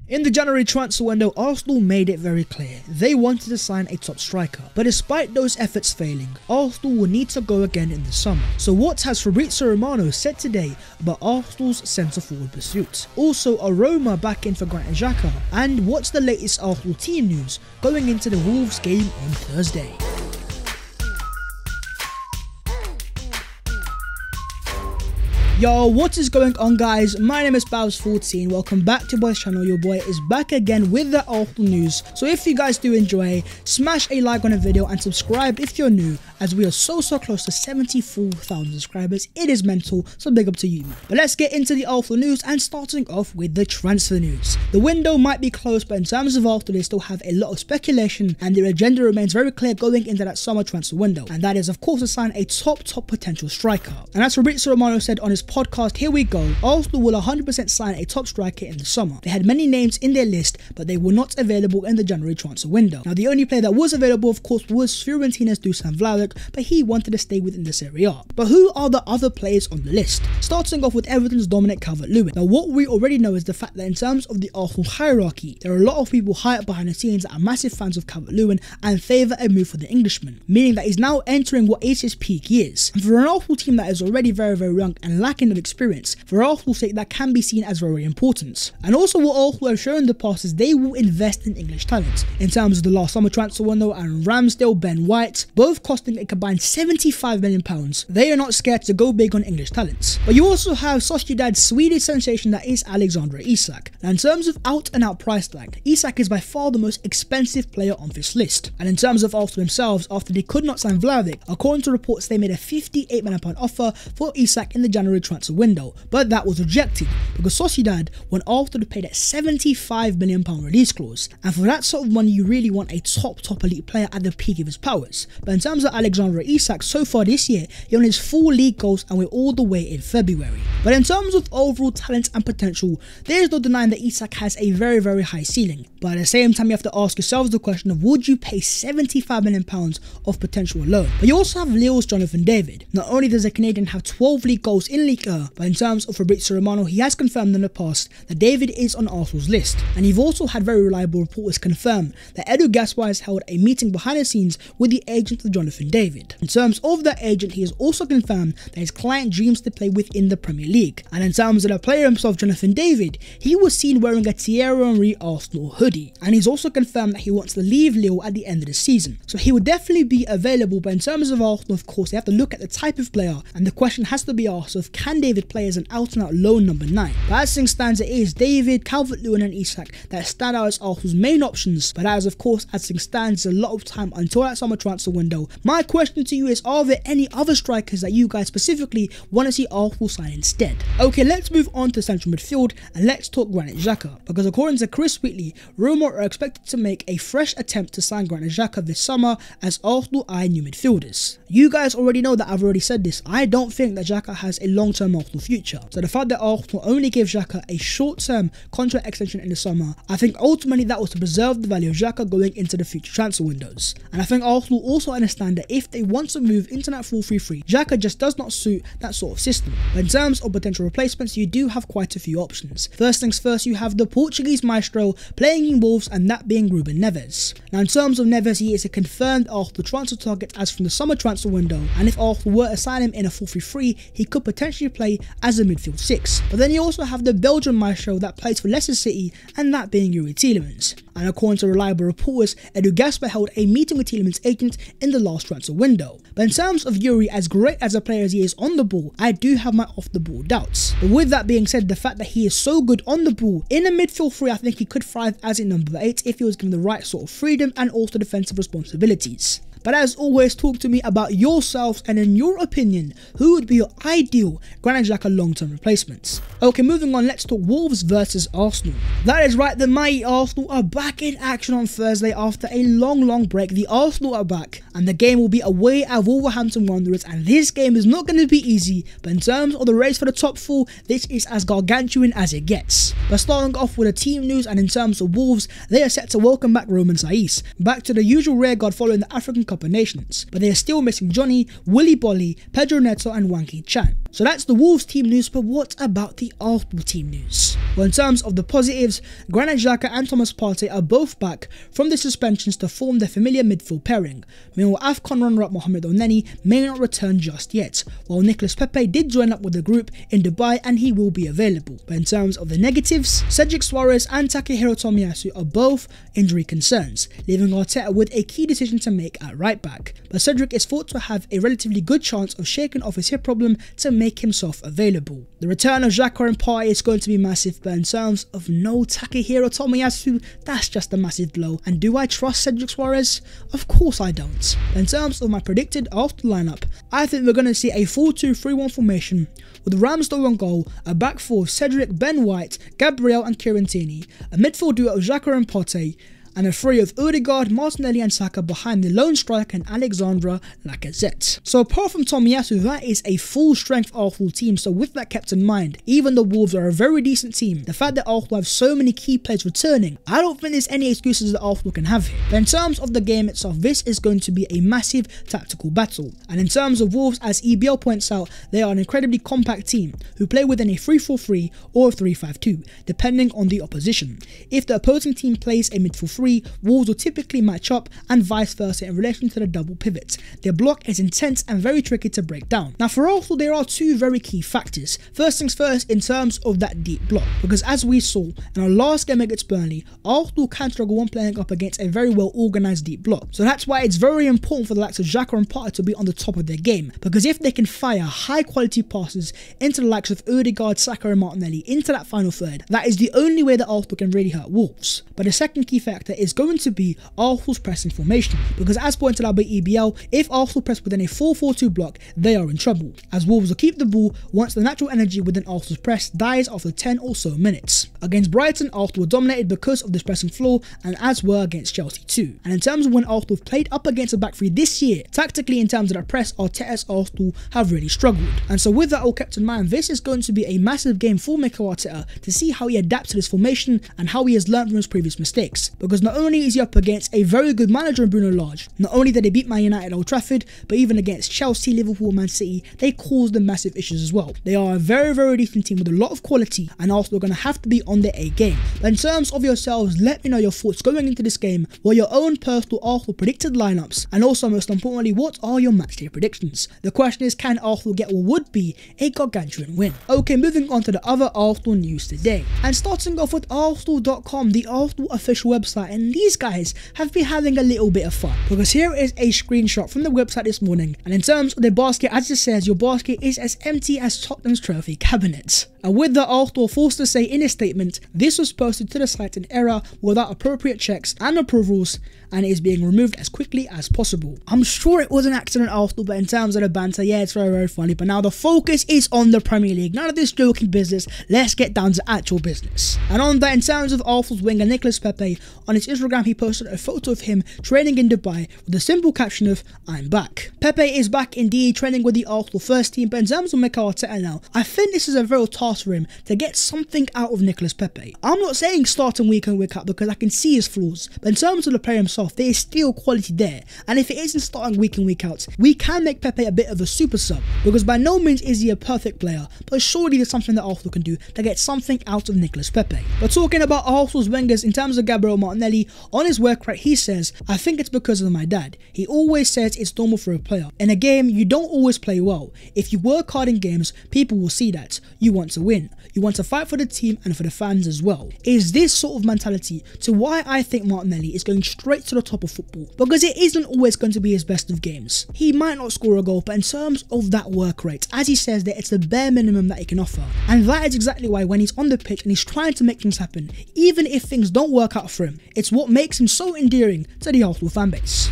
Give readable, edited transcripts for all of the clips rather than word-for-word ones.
In the January transfer window, Arsenal made it very clear they wanted to sign a top striker, but despite those efforts failing, Arsenal will need to go again in the summer. So what has Fabrizio Romano said today about Arsenal's centre-forward pursuit? Also, are Roma back in for Granit Xhaka? And what's the latest Arsenal team news going into the Wolves game on Thursday? Yo, what is going on, guys? My name is Babs14. Welcome back to boys channel. Your boy is back again with the Arsenal news. So if you guys do enjoy, smash a like on the video and subscribe if you're new, as we are so close to 74,000 subscribers. It is mental, so big up to you. But let's get into the Arsenal news, and starting off with the transfer news. The window might be closed, but in terms of Arsenal, they still have a lot of speculation, and their agenda remains very clear going into that summer transfer window, and that is of course to sign a top potential striker. And as Fabrizio Romano said on his podcast, here we go, Arsenal will 100% sign a top striker in the summer. They had many names in their list, but they were not available in the January transfer window. Now, the only player that was available, of course, was Fiorentina's Dusan Vlahovic, but he wanted to stay within the Serie A. But who are the other players on the list? Starting off with Everton's Dominic Calvert-Lewin. Now, what we already know is the fact that in terms of the Arsenal hierarchy, there are a lot of people high up behind the scenes that are massive fans of Calvert-Lewin and favour a move for the Englishman, meaning that he's now entering what is his peak years. And for an Arsenal team that is already very young and lacking of experience, for Arsenal's sake, that can be seen as very important. And also what Arsenal have shown in the past is they will invest in English talent. In terms of the last summer transfer window, and Ramsdale, Ben White, both costing a combined £75 million, they are not scared to go big on English talents. But you also have Sociedad's Swedish sensation that is Alexander Isak. Now, in terms of out and out price tag, Isak is by far the most expensive player on this list. And in terms of Arsenal themselves, after they could not sign Vlahovic, according to reports, they made a £58 million offer for Isak in the January transfer window, but that was rejected because Sociedad want Arsenal to pay that £75 million release clause, and for that sort of money you really want a top elite player at the peak of his powers. But in terms of Alexander Isak, so far this year he only has 4 league goals and we're all the way in February. But in terms of overall talent and potential, there is no denying that Isak has a very high ceiling, but at the same time you have to ask yourselves the question of, would you pay £75 million of potential alone? But you also have Lille's Jonathan David. Not only does the Canadian have 12 league goals in Ligue 1, but in terms of Fabrizio Romano, he has confirmed in the past that David is on Arsenal's list, and you've also had very reliable reports confirm that Edu Gaspar has held a meeting behind the scenes with the agent of Jonathan David. In terms of that agent, he has also confirmed that his client dreams to play within the Premier League, and in terms of the player himself, Jonathan David, he was seen wearing a Thierry Henry Arsenal hoodie, and he's also confirmed that he wants to leave Lille at the end of the season, so he would definitely be available. But in terms of Arsenal, of course, they have to look at the type of player, and the question has to be asked of, can David play as an out and out lone number 9? But as things stands, it is David, Calvert-Lewin and Isak that stand out as Arsenal's main options, but as of course, as things stands, a lot of time until that summer transfer window. My question to you is, are there any other strikers that you guys specifically want to see Arsenal sign instead? Okay, let's move on to central midfield and let's talk Granit Xhaka, because according to Chris Wheatley, Roma are expected to make a fresh attempt to sign Granit Xhaka this summer as Arsenal eye new midfielders. You guys already know that I've already said this, I don't think that Xhaka has a long-term Arsenal future, so the fact that Arsenal only gave Xhaka a short-term contract extension in the summer, I think ultimately that was to preserve the value of Xhaka going into the future transfer windows. And I think Arsenal also understand that if they want to move into that 4-3-3, Xhaka just does not suit that sort of system. But in terms of potential replacements, you do have quite a few options. First things first, you have the Portuguese maestro playing in Wolves, and that being Ruben Neves. Now, in terms of Neves, he is a confirmed Arsenal transfer target as from the summer transfer window, and if Arsenal were to sign him in a 4-3-3, he could potentially play as a midfield 6. But then you also have the Belgian maestro that plays for Leicester City, and that being Yuri Tielemans. And according to reliable reports, Edu Gaspar held a meeting with Tielemans' agent in the last transfer window. But in terms of Yuri, as great as a player as he is on the ball, I do have my off the ball doubts. But with that being said, the fact that he is so good on the ball, in a midfield 3, I think he could thrive as a number 8 if he was given the right sort of freedom and also defensive responsibilities. But as always, talk to me about yourselves, and in your opinion, who would be your ideal Granit Xhaka long-term replacements? Okay, moving on, let's talk Wolves versus Arsenal. That is right, the mighty Arsenal are back in action on Thursday after a long break. The Arsenal are back, and the game will be away at Wolverhampton Wanderers, and this game is not going to be easy, but in terms of the race for the top 4, this is as gargantuan as it gets. But starting off with the team news, and in terms of Wolves, they are set to welcome back Roman Saiz back to the usual rearguard following the African Cup Cup of Nations, but they are still missing Johnny, Willy Bolly, Pedro Neto and Wang Hee-chan. So that's the Wolves team news, but what about the Arsenal team news? Well, in terms of the positives, Granit Xhaka and Thomas Partey are both back from the suspensions to form their familiar midfield pairing. Meanwhile, AFCON runner-up Mohamed Elneny may not return just yet, while Nicolas Pepe did join up with the group in Dubai and he will be available. But in terms of the negatives, Cedric Soares and Takehiro Tomiyasu are both injury concerns, leaving Arteta with a key decision to make at right back. But Cedric is thought to have a relatively good chance of shaking off his hip problem to make himself available. The return of Xhaka and Partey is going to be massive, but in terms of no Takehiro Tomiyasu, that's just a massive blow. And do I trust Cedric Soares? Of course I don't. But in terms of my predicted Arsenal lineup, I think we're going to see a 4-2-3-1 formation with Ramsdale on goal, a back four of Cedric, Ben White, Gabriel and Kieran Tierney, a midfield duo of Xhaka and Partey, and a three of Odegaard, Martinelli and Saka behind the lone striker and Alexandre Lacazette. So apart from Tomiyasu, that is a full strength Arsenal team, so with that kept in mind, even the Wolves are a very decent team. The fact that Arsenal have so many key players returning, I don't think there's any excuses that Arsenal can have here. But in terms of the game itself, this is going to be a massive tactical battle. And in terms of Wolves, as EBL points out, they are an incredibly compact team who play within a 3-4-3 or a 3-5-2, depending on the opposition. If the opposing team plays a midfield 3, Wolves will typically match up and vice versa in relation to the double pivot. Their block is intense and very tricky to break down. Now for Arsenal, there are two very key factors. First things first, in terms of that deep block, because as we saw in our last game against Burnley, Arsenal can struggle when playing up against a very well organised deep block. So that's why it's very important for the likes of Xhaka and Partey to be on the top of their game, because if they can fire high quality passes into the likes of Odegaard, Saka and Martinelli into that final third, that is the only way that Arsenal can really hurt Wolves. But the second key factor is going to be Arsenal's pressing formation, because as pointed out by EBL, if Arsenal press within a 4-4-2 block, they are in trouble, as Wolves will keep the ball once the natural energy within Arsenal's press dies after 10 or so minutes. Against Brighton, Arsenal were dominated because of this pressing flaw, and as were against Chelsea too. And in terms of when Arsenal have played up against a back three this year, tactically in terms of that press, Arteta's Arsenal have really struggled. And so with that all kept in mind, this is going to be a massive game for Mikel Arteta to see how he adapts to this formation and how he has learned from his previous mistakes, because not only is he up against a very good manager in Bruno Lage, not only did they beat Man United at Old Trafford, but even against Chelsea, Liverpool, Man City, they caused them massive issues as well. They are a very decent team with a lot of quality, and Arsenal are going to have to be on their A game. But in terms of yourselves, let me know your thoughts going into this game, what your own personal Arsenal predicted lineups, and also most importantly, what are your matchday predictions? The question is, can Arsenal get what would be a gargantuan win? Okay, moving on to the other Arsenal news today, and starting off with Arsenal.com, the Arsenal official website, and these guys have been having a little bit of fun, because here is a screenshot from the website this morning, and in terms of the basket, as it says, your basket is as empty as Tottenham's trophy cabinet. And with the Arsenal forced to say in a statement, this was posted to the site in error without appropriate checks and approvals, and it is being removed as quickly as possible. I'm sure it was an accident, Arsenal, but in terms of the banter, yeah, it's very funny. But now the focus is on the Premier League. None of this joking business. Let's get down to actual business. And on that, in terms of Arsenal's winger Nicolas Pepe, on his Instagram he posted a photo of him training in Dubai with a simple caption of "I'm back." Pepe is back indeed, training with the Arsenal first team. But in terms of Mikel Arteta now, I think this is a real task for him to get something out of Nicolas Pepe. I'm not saying start him week in week out, because I can see his flaws, but in terms of the player himself, there is still quality there. And if it isn't starting week in week out, we can make Pepe a bit of a super sub, because by no means is he a perfect player, but surely there's something that Arsenal can do to get something out of Nicolas Pepe. But talking about Arsenal's wingers, in terms of Gabriel Martinelli, on his work rate he says, "I think it's because of my dad. He always says it's normal for a player. In a game, you don't always play well. If you work hard in games, people will see that. You want to win. You want to fight for the team and for the fans as well." Is this sort of mentality to why I think Martinelli is going straight to the top of football, because it isn't always going to be his best of games. He might not score a goal, but in terms of that work rate, as he says, that it's the bare minimum that he can offer. And that is exactly why when he's on the pitch and he's trying to make things happen, even if things don't work out for him, it's what makes him so endearing to the Arsenal fanbase.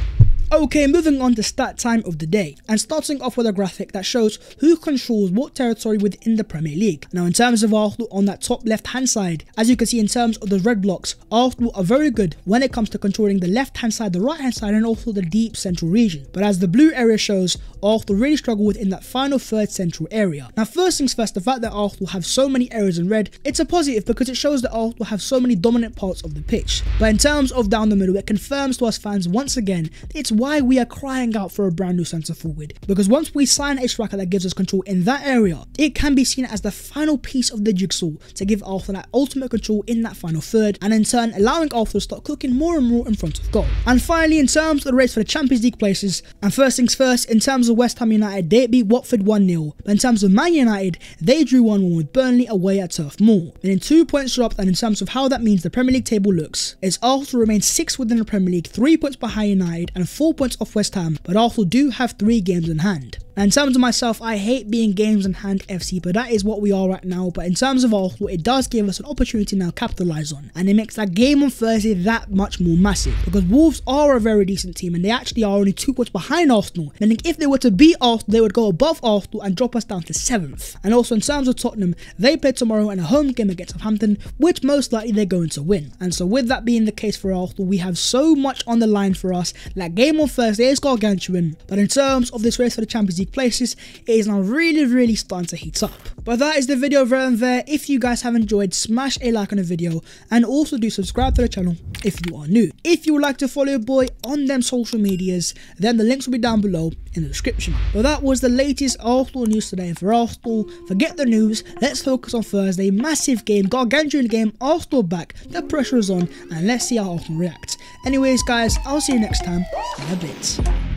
Okay, moving on to stat time of the day, and starting off with a graphic that shows who controls what territory within the Premier League. Now in terms of Arsenal, on that top left hand side, as you can see in terms of the red blocks, Arsenal are very good when it comes to controlling the left hand side, the right hand side, and also the deep central region. But as the blue area shows, Arsenal really struggle within that final third central area. Now first things first, the fact that Arsenal have so many areas in red, it's a positive because it shows that Arsenal have so many dominant parts of the pitch. But in terms of down the middle, it confirms to us fans once again that it's why we are crying out for a brand new centre forward. Because once we sign a striker that gives us control in that area, it can be seen as the final piece of the jigsaw to give Arsenal that ultimate control in that final third, and in turn allowing Arsenal to start cooking more and more in front of goal. And finally, in terms of the race for the Champions League places, and first things first, in terms of West Ham United, they beat Watford 1-0, but in terms of Man United, they drew 1-1 with Burnley away at Turf Moor. And in 2 points dropped, and in terms of how that means the Premier League table looks, is Arsenal remains 6th within the Premier League, 3 points behind United and 4 points off West Ham, but Arsenal do have 3 games in hand. And in terms of myself, I hate being games in hand FC, but that is what we are right now. But in terms of Arsenal, it does give us an opportunity now to capitalise on, and it makes that game on Thursday that much more massive, because Wolves are a very decent team and they actually are only 2 points behind Arsenal, meaning if they were to beat Arsenal, they would go above Arsenal and drop us down to 7th. And also in terms of Tottenham, they play tomorrow in a home game against Southampton, which most likely they're going to win. And so with that being the case for Arsenal, we have so much on the line for us. That game on Thursday is gargantuan, but in terms of this race for the Champions League places, it is now really starting to heat up. But that is the video there and there. If you guys have enjoyed, smash a like on the video, and also do subscribe to the channel if you are new. If you would like to follow your boy on them social medias, then the links will be down below in the description. But that was the latest Arsenal news today. And for Arsenal, forget the news, let's focus on Thursday. Massive game, gargantuan game, Arsenal back, the pressure is on, and let's see how Arsenal reacts. Anyways guys, I'll see you next time in a bit.